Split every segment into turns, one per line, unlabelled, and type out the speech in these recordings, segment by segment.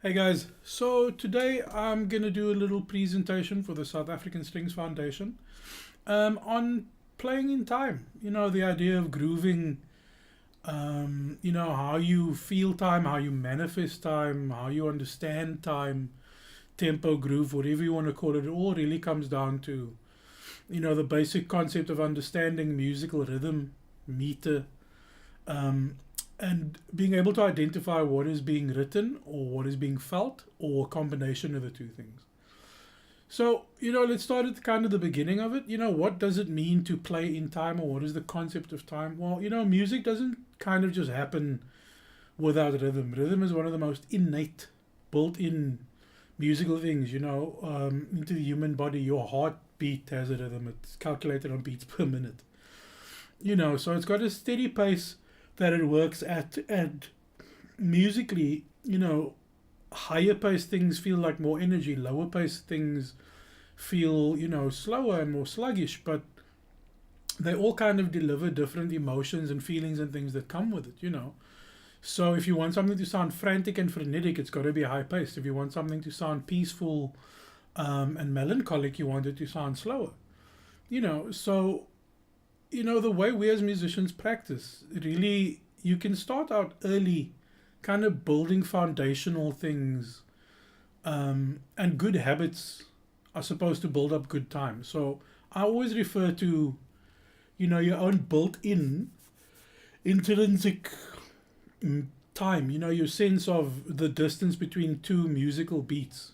Hey guys, so today I'm going to do a little presentation for the South African Strings Foundation on playing in time. The idea of grooving, how you feel time, how you manifest time, how you understand time, tempo, groove, whatever you want to call it. It all really comes down to, the basic concept of understanding musical rhythm, meter, um, and being able to identify what is being written or what is being felt or a combination of the two things. So, let's start at kind of the beginning of it. What does it mean to play in time, or what is the concept of time? Well, music doesn't kind of just happen without rhythm. Rhythm is one of the most innate, built in musical things, into the human body. Your heartbeat has a rhythm, it's calculated on beats per minute. So it's got a steady pace that it works at, and musically, higher paced things feel like more energy, lower paced things feel, slower and more sluggish, but they all kind of deliver different emotions and feelings and things that come with it. So if you want something to sound frantic and frenetic, it's got to be high paced. If you want something to sound peaceful and melancholic, you want it to sound slower. So the way we as musicians practice, really, you can start out early, kind of building foundational things, and good habits are supposed to build up good time. So I always refer to, your own built-in intrinsic time, your sense of the distance between two musical beats,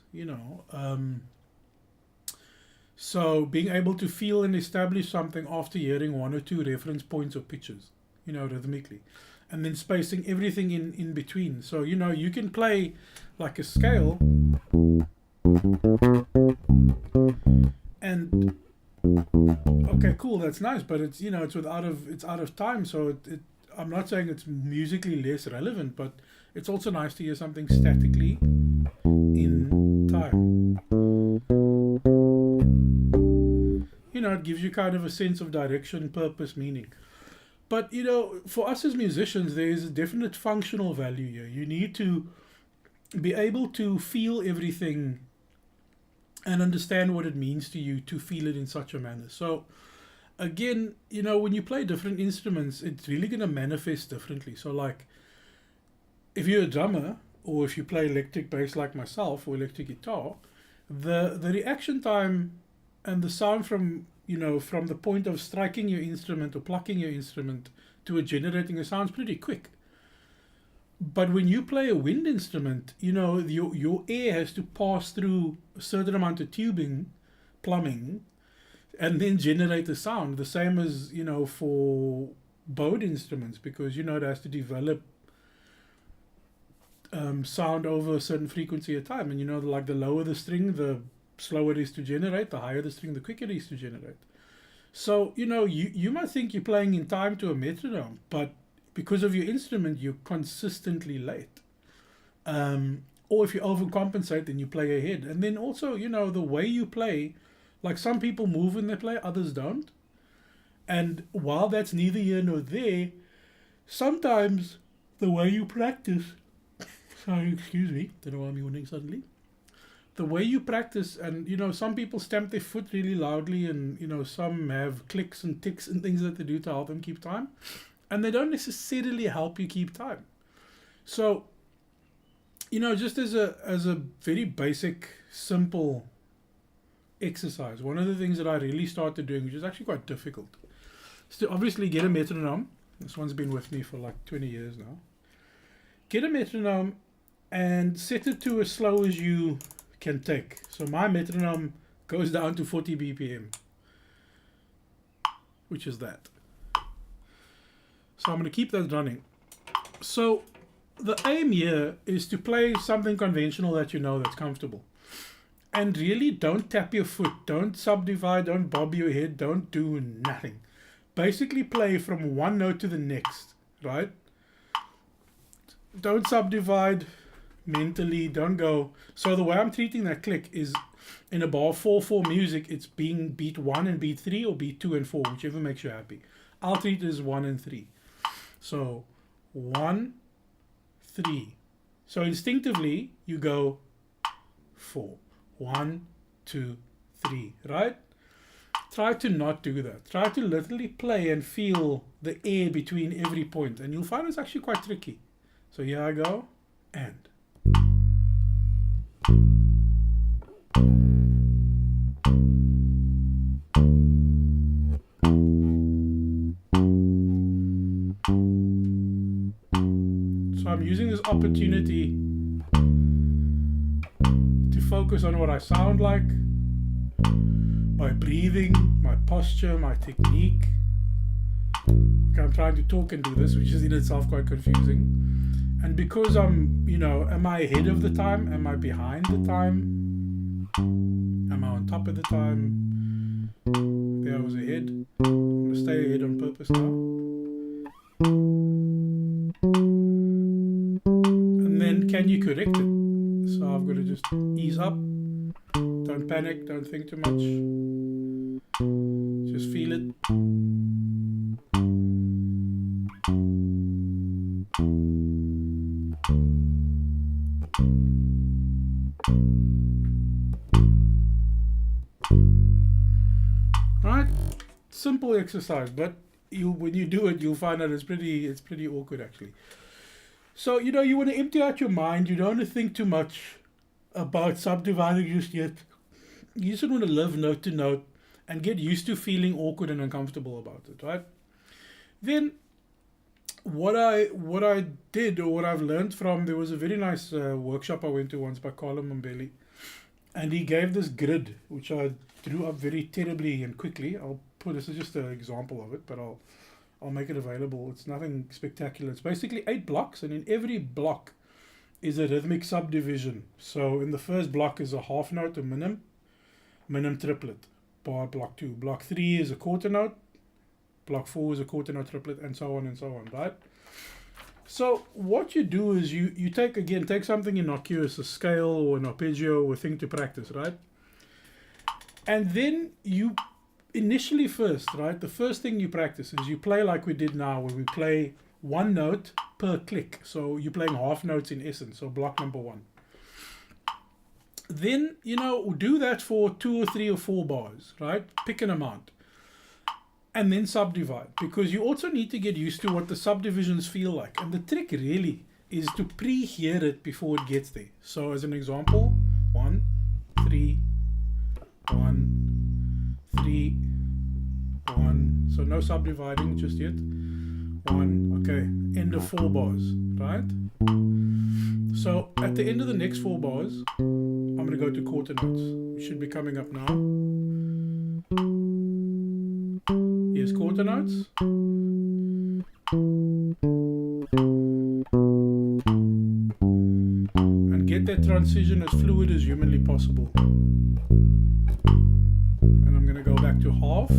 So being able to feel and establish something after hearing one or two reference points or pitches, rhythmically, and then spacing everything in between. So, you can play like a scale and okay, cool, that's nice, but it's, it's out of time. So I'm not saying it's musically less relevant, but it's also nice to hear something statically in time. It gives you kind of a sense of direction, purpose, meaning. But, for us as musicians, there is a definite functional value here. You need to be able to feel everything and understand what it means to you to feel it in such a manner. So, again, when you play different instruments, it's really going to manifest differently. So, like, if you're a drummer, or if you play electric bass like myself, or electric guitar, the reaction time and the sound from the point of striking your instrument or plucking your instrument to it generating a sound's pretty quick. But when you play a wind instrument, your air has to pass through a certain amount of tubing, plumbing, and then generate a sound. The same as, for bowed instruments, because, it has to develop sound over a certain frequency at time. And, like the lower the string, the slower it is to generate, the higher the string, the quicker it is to generate. So, you might think you're playing in time to a metronome, but because of your instrument, you're consistently late. Or if you overcompensate, then you play ahead. And then also, the way you play, like some people move when they play, others don't. And while that's neither here nor there, sometimes the way you practice, sorry, excuse me, don't know why I'm yawning suddenly. The way you practice, and some people stamp their foot really loudly, and some have clicks and ticks and things that they do to help them keep time, and they don't necessarily help you keep time. So just as a very basic, simple exercise, one of the things that I really started doing, which is actually quite difficult, is to obviously get a metronome. This one's been with me for like 20 years now. Get a metronome and set it to as slow as you can take. So my metronome goes down to 40 BPM, which is that. So I'm going to keep that running. So the aim here is to play something conventional that that's comfortable. And really don't tap your foot, don't subdivide, don't bob your head, don't do nothing. Basically play from one note to the next, right? Don't subdivide mentally, don't go. So the way I'm treating that click is in a bar 4/4 music, it's being beat 1 and beat 3, or beat 2 and 4, whichever makes you happy. I'll treat it as 1 and 3. So 1, 3, So instinctively, you go 4. 1, 2, 3, right? Try to not do that. Try to literally play and feel the air between every point, and you'll find it's actually quite tricky. So here I go, and. So I'm using this opportunity to focus on what I sound like, my breathing, my posture, my technique. Okay, I'm trying to talk and do this, which is in itself quite confusing. And because I'm, am I ahead of the time? Am I behind the time? Am I on top of the time? There I was ahead. I'm going to stay ahead on purpose now. And then can you correct it? So I've got to just ease up. Don't panic, don't think too much. Just feel it. Right? Simple exercise, but when you do it, you'll find out it's pretty awkward actually. So, you want to empty out your mind. You don't want to think too much about subdividing just yet. You just want to live note to note and get used to feeling awkward and uncomfortable about it, right? Then what I did, or what I've learned from, there was a very nice workshop I went to once by Carlo Mbeli, and he gave this grid which I drew up very terribly and quickly. This is just an example of it, but I'll make it available. It's nothing spectacular. It's basically 8 blocks, and in every block is a rhythmic subdivision. So in the first block is a half note, a minim triplet, bar block 2. Block 3 is a quarter note. Block 4 is a quarter note triplet, and so on, right? So what you do is you take something innocuous, a scale or an arpeggio or a thing to practice, right? And then you initially the first thing you practice is you play like we did now, where we play one note per click. So you're playing half notes in essence, so block number 1. Then, do that for 2 or 3 or 4 bars, right? Pick an amount. And then subdivide, because you also need to get used to what the subdivisions feel like. And the trick really is to pre-hear it before it gets there. So as an example, 1, 3, 1, 3, 1. So no subdividing just yet. 1, okay, end of 4 bars, right? So at the end of the next 4 bars, I'm going to go to quarter notes, which should be coming up now. Here's quarter notes. And get that transition as fluid as humanly possible. And I'm going to go back to half.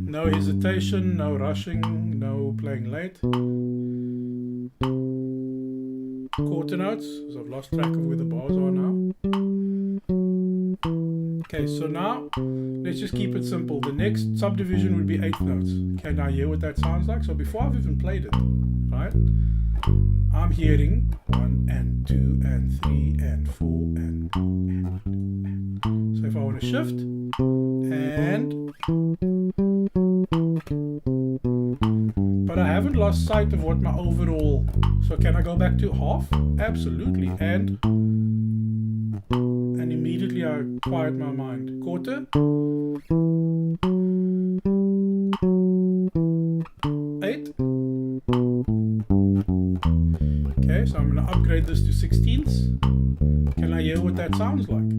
No hesitation, no rushing, no playing late. Quarter notes, because I've lost track of where the bars are now. Okay, so now let's just keep it simple. The next subdivision would be 8 notes. Okay, now hear what that sounds like. So before I've even played it, right, I'm hearing 1 and 2 and 3 and 4 and. So if I want to shift and, but I haven't lost sight of what my overall. So can I go back to half? Absolutely. And immediately I quiet my mind. Quarter. 8. Okay, so I'm going to upgrade this to 16ths. Can I hear what that sounds like?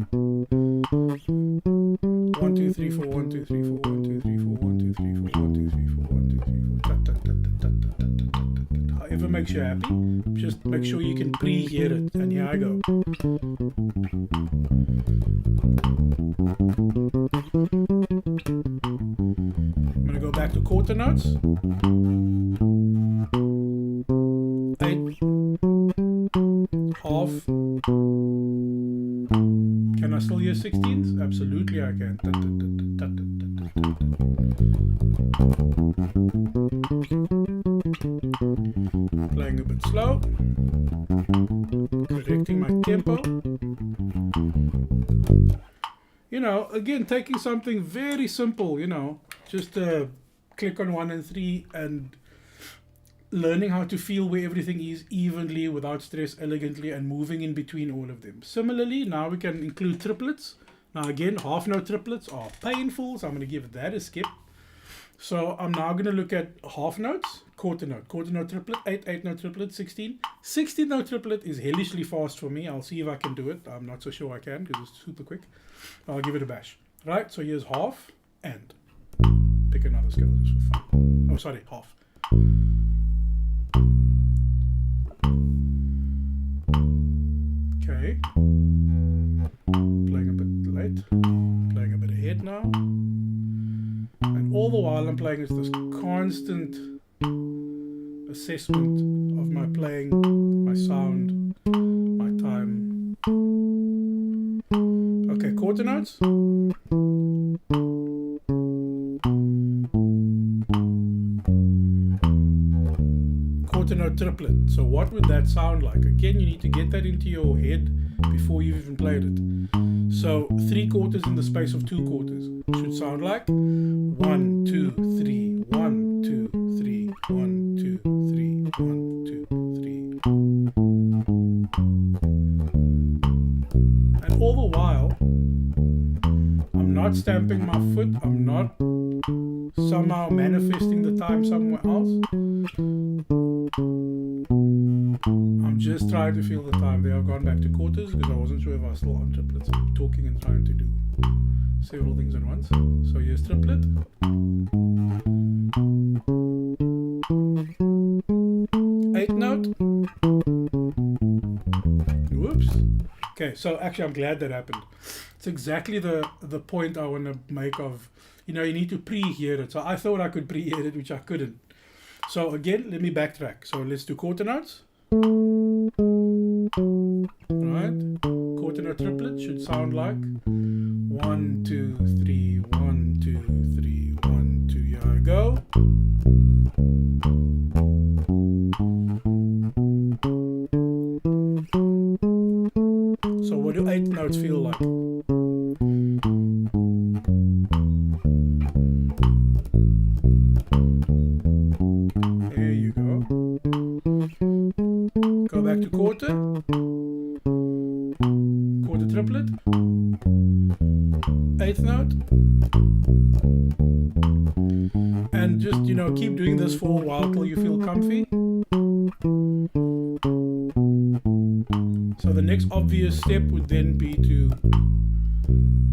1, 2, 3, 4, 1, 2, 3, 4, 1, 2, 3, 4, 1, 2, 3, 4, 1, 2, 3, 4, 1, 2, 3, 4. However makes you happy. Just make sure you can pre-hear it. And here I go. I'm going to go back to quarter notes. 8. Half. Can I still hear 16ths? Absolutely I can. playing a bit slow, correcting my tempo. You know, again, taking something very simple, you know, just click on 1 and 3 and learning how to feel where everything is evenly, without stress, elegantly, and moving in between all of them. Similarly, now we can include triplets. Now again, half note triplets are painful, so I'm going to give that a skip. So I'm now going to look at half notes, quarter note triplet, 8 note triplet, 16. 16 note triplet is hellishly fast for me. I'll see if I can do it. I'm not so sure I can because it's super quick. I'll give it a bash. Right, so here's half and pick another scale just for fun. Oh, sorry, half. Okay. Playing a bit late. Playing a bit ahead now. And all the while I'm playing is this constant assessment of my playing, my sound, my time. Okay, quarter notes. Quarter note triplet. So what would that sound like? Again, you need to get that into your head before you've even played it. So 3 quarters in the space of 2 quarters should sound like 1, 2, 3, 1, 2, 3, 1, 2, 3, 1, 2, 3. And all the while, I'm not stamping my foot, I'm not somehow manifesting the time somewhere else. I'm just trying to feel the time. There I've gone back to quarters because I wasn't sure if I was still on triplets. I'm talking and trying to do several things at once. So here's triplet. 8 note. Whoops. Okay, so actually I'm glad that happened. It's exactly the point I want to make of, you know, you need to pre-hear it. So I thought I could pre-hear it, which I couldn't. So again, let me backtrack. So let's do quarter notes. Right, quarter note triplet should sound like 1, 2, 3, 1, 2, 3, 1, 2. Here I go. So what do 8 notes feel like? There you go. Go back to quarter. Quarter triplet. 8th note. And just, you know, keep doing this for a while till you feel comfy. So the next obvious step would then be to,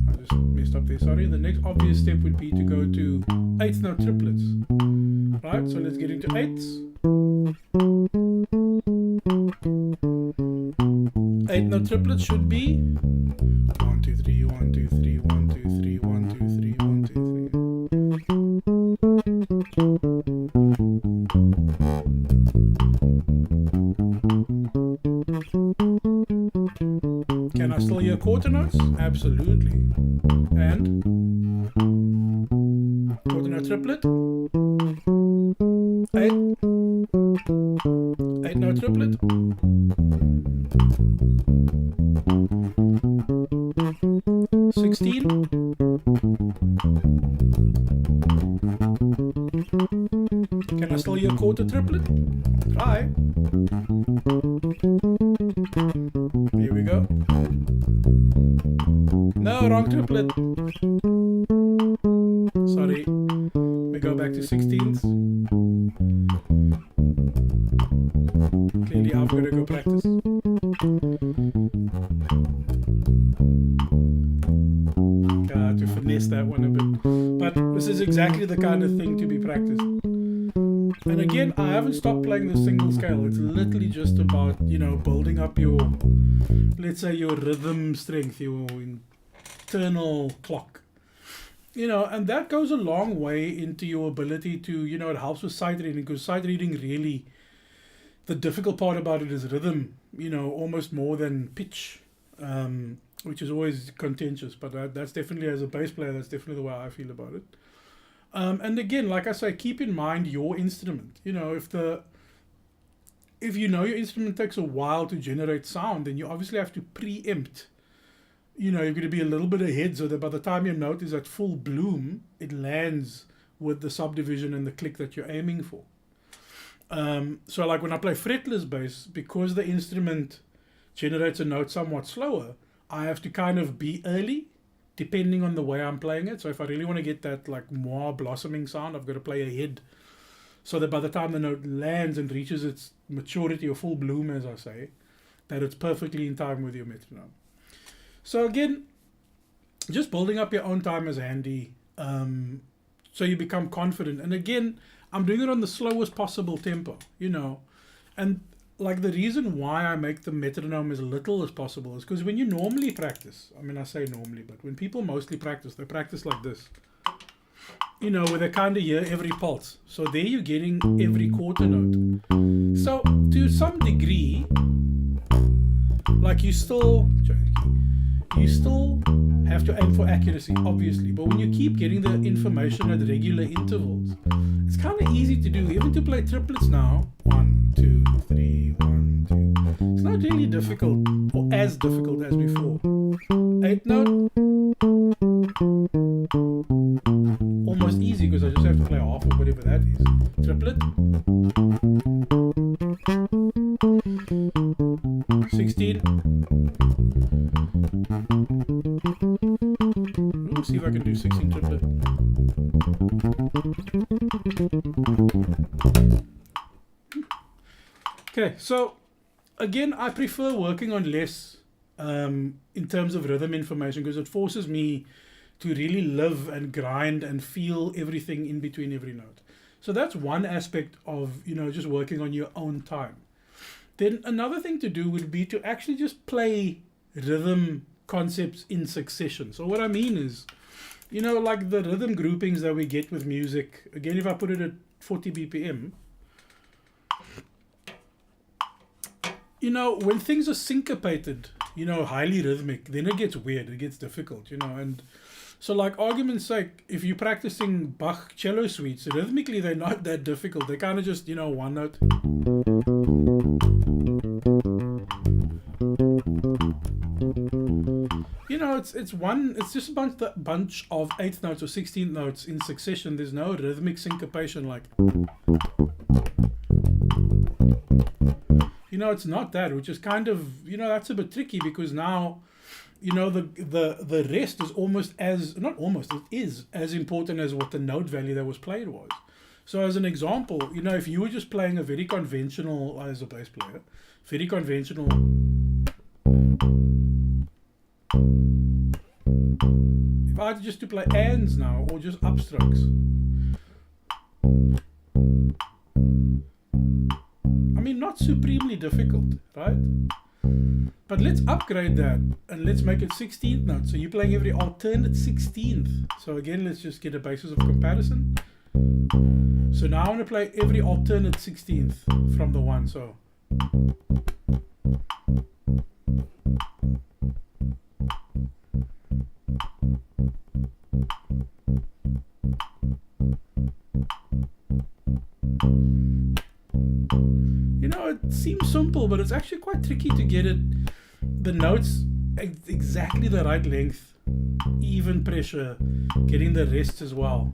I just messed up there, sorry. The next obvious step would be to go to 8th note triplets. Right, so let's get into 8ths. 8th note triplets should be 1, 2, 3, 1, 2, 3, 1, 2, 3, 1, 2, 3, 1, 2, 3. Can I still hear quarter notes? Absolutely. And quarter note triplet. 8. 8 note triplet. 16. Can I still hear quarter triplet? Try. Here we go. No, wrong triplet. Sorry. We go back to 16s. Clearly I've got to go practice. To finesse that one a bit. But this is exactly the kind of thing to be practiced. And again, I haven't stopped playing the single scale. It's literally just about, you know, building up your, let's say, your rhythm strength, your internal clock. You know, and that goes a long way into your ability to, you know, it helps with sight reading, because sight reading really, the difficult part about it is rhythm, you know, almost more than pitch, which is always contentious. But that's definitely, as a bass player, that's definitely the way I feel about it. And again, like I say, keep in mind your instrument. You know, if the if you know your instrument takes a while to generate sound, then you obviously have to preempt. You're going to be a little bit ahead so that by the time your note is at full bloom, it lands with the subdivision and the click that you're aiming for. So like when I play fretless bass, because the instrument generates a note somewhat slower, I have to kind of be early depending on the way I'm playing it. So if I really want to get that like more blossoming sound, I've got to play ahead so that by the time the note lands and reaches its maturity or full bloom, as I say, that it's perfectly in time with your metronome. So again, just building up your own time is handy, so you become confident. And again, I'm doing it on the slowest possible tempo, and like the reason why I make the metronome as little as possible is because when you normally practice, I say normally, but when people mostly practice, they practice like this, where they kind of hear every pulse. So there you're getting every quarter note. So to some degree, like you still have to aim for accuracy, obviously, but when you keep getting the information at regular intervals, it's kind of easy to do. Even to play triplets now, 1, 2, 3, 1, 2. It's not really difficult, or as difficult as before. 8th note, almost easy because I just have to play half of whatever that is. Triplet, 16. Let's see if I can do 16 triplet. Okay, so again, I prefer working on less in terms of rhythm information because it forces me to really live and grind and feel everything in between every note. So that's one aspect of, just working on your own time. Then another thing to do would be to actually just play rhythm concepts in succession. So what I mean is, like the rhythm groupings that we get with music, again, if I put it at 40 BPM, when things are syncopated, highly rhythmic, then it gets weird, it gets difficult, and so like argument's sake, if you're practicing Bach cello suites, rhythmically they're not that difficult. They kind of just, one note. It's just a bunch of 8th notes or 16th notes in succession. There's no rhythmic syncopation like, it's not that, which is kind of, that's a bit tricky because now, the rest is it is as important as what the note value that was played was. So as an example, if you were just playing a very conventional, as a bass player, very conventional, if I had just to play ands now or just upstrokes, not supremely difficult, right? But let's upgrade that and let's make it 16th notes. So you're playing every alternate 16th. So again, let's just get a basis of comparison. So now I want to play every alternate 16th from the one. So it seems simple, but it's actually quite tricky to get the notes exactly the right length, even pressure, getting the rest as well.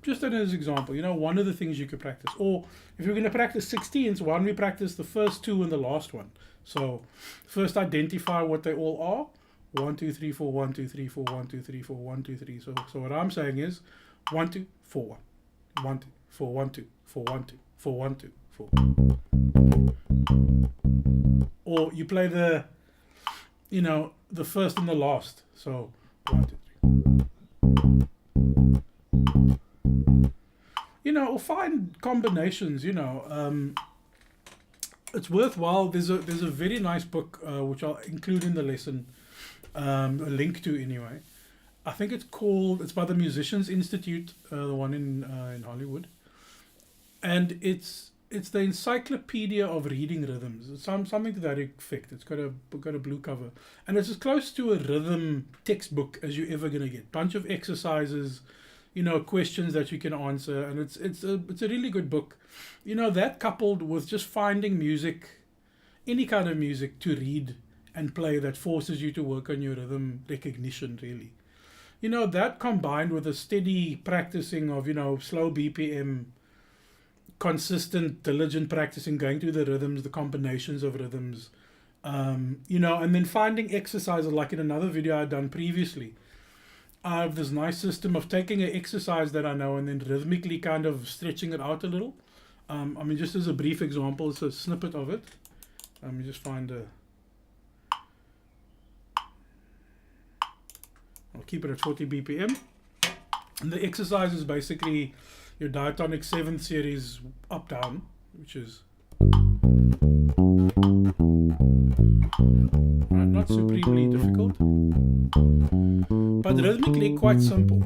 Just as an example, one of the things you could practice, or if you're going to practice 16ths, why don't we practice the first two and the last one? So first identify what they all are. 1, 2, 3, 4, 1, 2, 3, 4, 1, 2, 3, 4, 1, 2, 3. So what I'm saying is 1, 2, 4, 1. 1, 2, 4, 1, 2, 4, 1, 2, 4, 1, 2, 4. Or you play the first and the last. So 1, 2, 3. Or find combinations, it's worthwhile. There's a very nice book, which I'll include in the lesson, a link to anyway. I think it's by the Musicians Institute, the one in Hollywood. And it's it's the Encyclopedia of Reading Rhythms. It's something to that effect. It's got a blue cover, and it's as close to a rhythm textbook as you're ever gonna get. Bunch of exercises, questions that you can answer, and it's a really good book. That coupled with just finding music, any kind of music to read and play that forces you to work on your rhythm recognition, really. That combined with a steady practicing of slow BPM, consistent, diligent practicing, going through the rhythms, the combinations of rhythms, and then finding exercises like in another video I'd done previously. I have this nice system of taking an exercise that I know and then rhythmically kind of stretching it out a little. Just as a brief example, it's a snippet of it. Let me just find I'll keep it at 40 BPM. And the exercise is basically your diatonic 7th series up down, which is right, not supremely difficult, but rhythmically quite simple,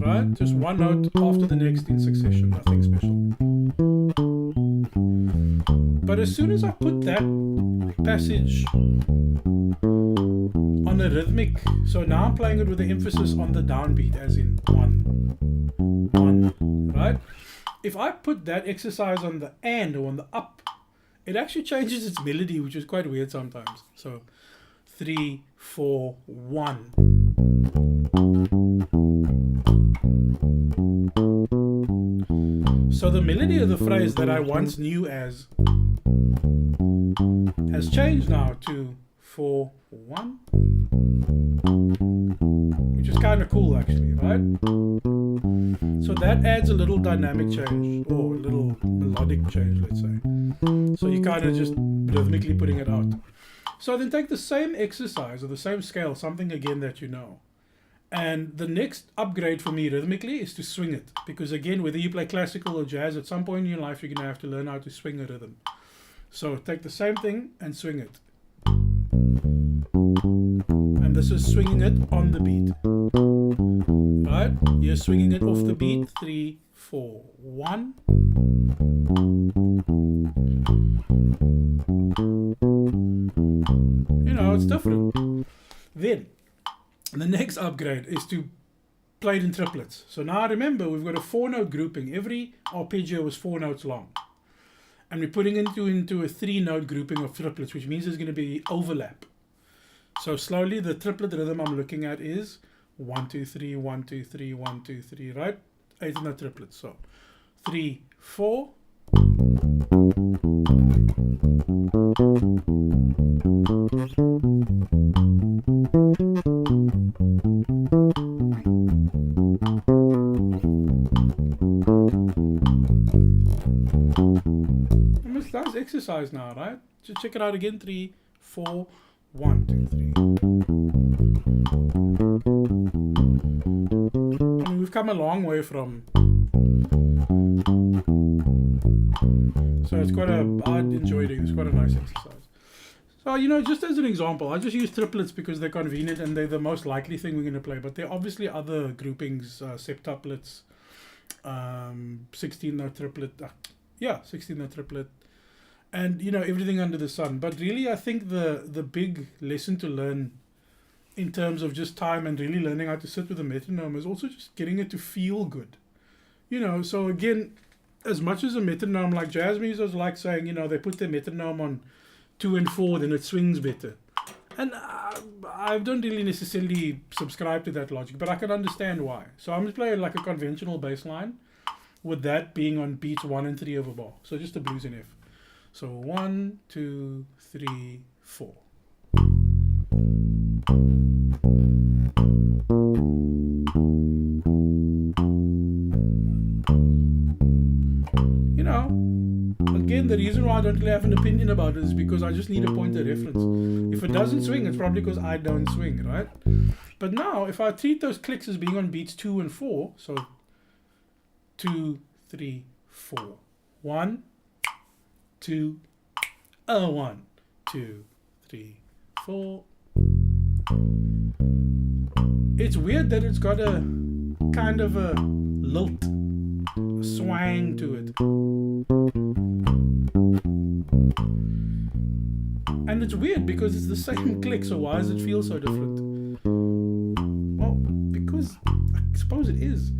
right? Just one note after the next in succession, nothing special. But as soon as I put that passage on a rhythmic, so now I'm playing it with the emphasis on the downbeat, as in 1, 1, right? If I put that exercise on the and or on the up, it actually changes its melody, which is quite weird sometimes. So 3, 4, 1. So the melody of the phrase that I once knew as has changed now to 4, 1, which is kind of cool actually, right? So that adds a little dynamic change, or a little melodic change, let's say. So you kind of just rhythmically putting it out. So then take the same exercise or the same scale, something again that you know. And the next upgrade for me rhythmically is to swing it. Because again, whether you play classical or jazz, at some point in your life, you're going to have to learn how to swing a rhythm. So take the same thing and swing it. And this is swinging it on the beat. Right? You're swinging it off the beat. 3, 4, 1. It's different. Then the next upgrade is to play it in triplets. So now remember, we've got a 4-note grouping. Every arpeggio is 4 notes long. And we're putting it into a 3-note grouping of triplets, which means there's going to be overlap. So slowly the triplet rhythm I'm looking at is 1, 2, 3, 1, 2, 3, 1, 2, 3, right? 8-note triplets. So 3, 4. That's exercise now, right? So check it out again. 3, 4, 1, 2, 3. We've come a long way from. So it's I enjoyed it. It's quite a nice exercise. So, just as an example, I just use triplets because they're convenient and they're the most likely thing we're going to play. But there are obviously other groupings, septuplets, 16-note triplet. 16-note triplet. And, everything under the sun. But really, I think the big lesson to learn in terms of just time and really learning how to sit with a metronome is also just getting it to feel good. So again, as much as a metronome, like jazz musicians like saying, they put their metronome on 2 and 4, then it swings better. And I don't really necessarily subscribe to that logic, but I can understand why. So I'm just playing like a conventional bass line with that being on beats 1 and 3 of a bar. So just a blues in F. So 1, 2, 3, 4. Again, the reason why I don't really have an opinion about it is because I just need a point of reference. If it doesn't swing, it's probably because I don't swing, right? But now, if I treat those clicks as being on beats 2 and 4, so 2, 3, 4, 1, 2, 1, 2, 3, 4. It's weird that it's got a kind of a lilt, a swang to it. And it's weird because it's the same click, so why does it feel so different? Well, because I suppose it is.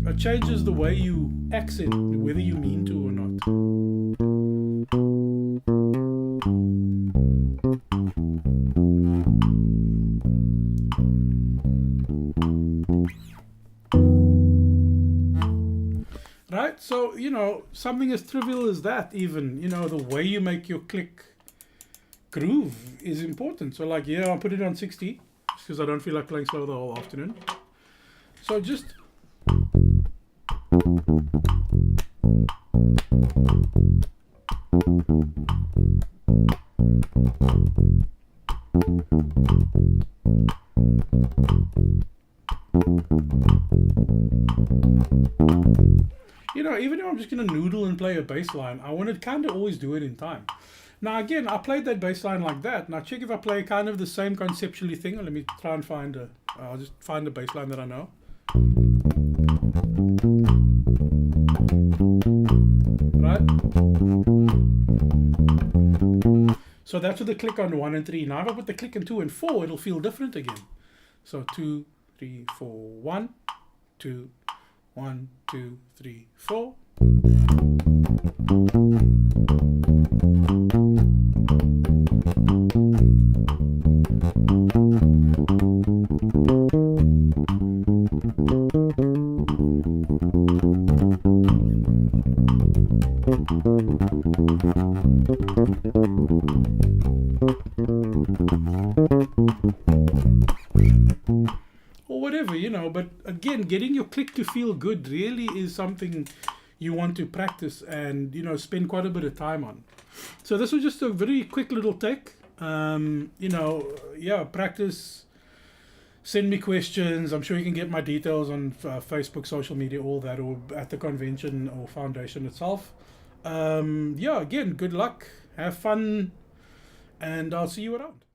It changes the way you accent, whether you mean to or not. Right? So, something as trivial as that, even, the way you make your click groove is important. So, like, I'll put it on 60 because I don't feel like playing slow the whole afternoon. So just even if I'm just going to noodle and play a bass line, I want to kind of always do it in time. Now, again, I played that bass line like that. Now, check if I play kind of the same conceptually thing. Let me try and find I'll just find a bass line that I know. Right? So that's with the click on 1 and 3. Now, if I put the click on 2 and 4, it'll feel different again. So 2, 3, 4, 1, 2, 1, 2, 3, 4. Or whatever, but again, getting your click to feel good really is something you want to practice and, spend quite a bit of time on. So this was just a very quick little take. Practice. Send me questions. I'm sure you can get my details on Facebook, social media, all that, or at the convention or foundation itself. Again, good luck. Have fun. And I'll see you around.